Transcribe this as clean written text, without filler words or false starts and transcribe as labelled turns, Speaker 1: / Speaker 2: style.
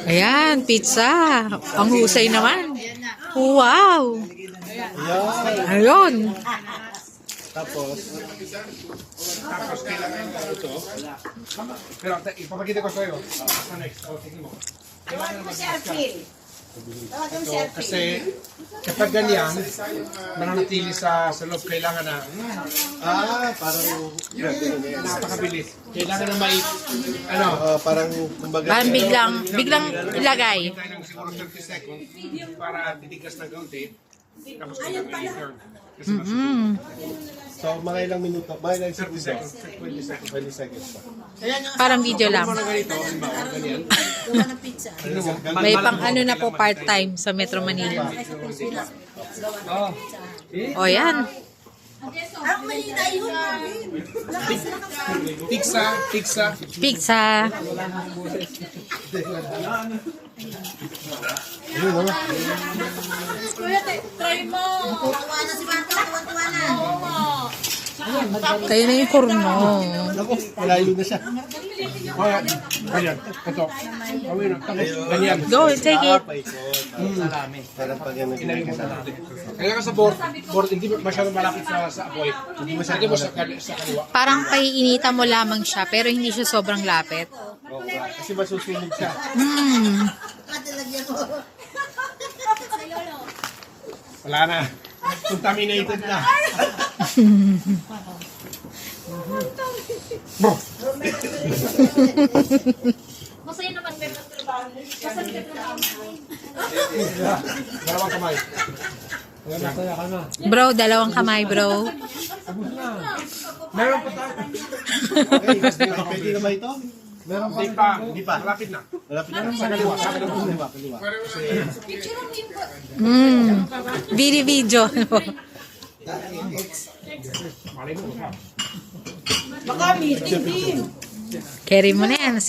Speaker 1: Ayan, pizza. Ang husay naman. Wow. Ayun.
Speaker 2: Tapos kailangan ito. Pero ipapakita ko sa'yo. Next. Tingin mo. Ito, kasi kapag ganyan, mananatili sa loob, kailangan na
Speaker 3: parang
Speaker 2: napakabilis. Kailangan na may
Speaker 3: parang kumbaga
Speaker 1: Parang biglang ilagay.
Speaker 2: tayo ng siguro 30 seconds para titigas ng kaunti. Tapos kailangan i-turn. Kasi
Speaker 3: so mga ilang minuto, mga ilang
Speaker 2: 30
Speaker 3: seconds,
Speaker 2: seconds,
Speaker 3: 20 seconds pa.
Speaker 1: Parang video lang.
Speaker 2: Mga ganito, halimbawa, ganyan. Ano mo?
Speaker 1: May pang ano na po part-time sa Metro Manila. O yan.
Speaker 2: Pizza.
Speaker 1: Pizza.
Speaker 4: Try mo. Tuwa na si Marco, tuwa na.
Speaker 1: Kayo na yung kurno.
Speaker 3: Naku, malayo na siya.
Speaker 2: Kaya, ganyan. Ito. Gawin na. Tapos, ganyan.
Speaker 1: Go, take it.
Speaker 3: Parang pag yan
Speaker 2: Kaya ka sa board, hindi masyadong malapit sa apoy. Hindi mo sa kaliwa.
Speaker 1: Parang paiinitan mo lamang siya, pero hindi siya sobrang lapit.
Speaker 3: kasi masusunog siya.
Speaker 2: Wala na. Contaminated na. Bro.
Speaker 4: Masaya naman may magtrabaho.
Speaker 2: Dalawang kamay.
Speaker 1: Bro, dalawang kamay, bro.
Speaker 2: Meron pa tayo.
Speaker 3: Pwede na ba ito?
Speaker 2: Meron pa. Hindi pa. Malapit na.
Speaker 3: Malapit na.
Speaker 2: Sa kaliwa. Sa kaliwa.
Speaker 1: Video.
Speaker 2: Malay mo.
Speaker 1: Carry mo na yan.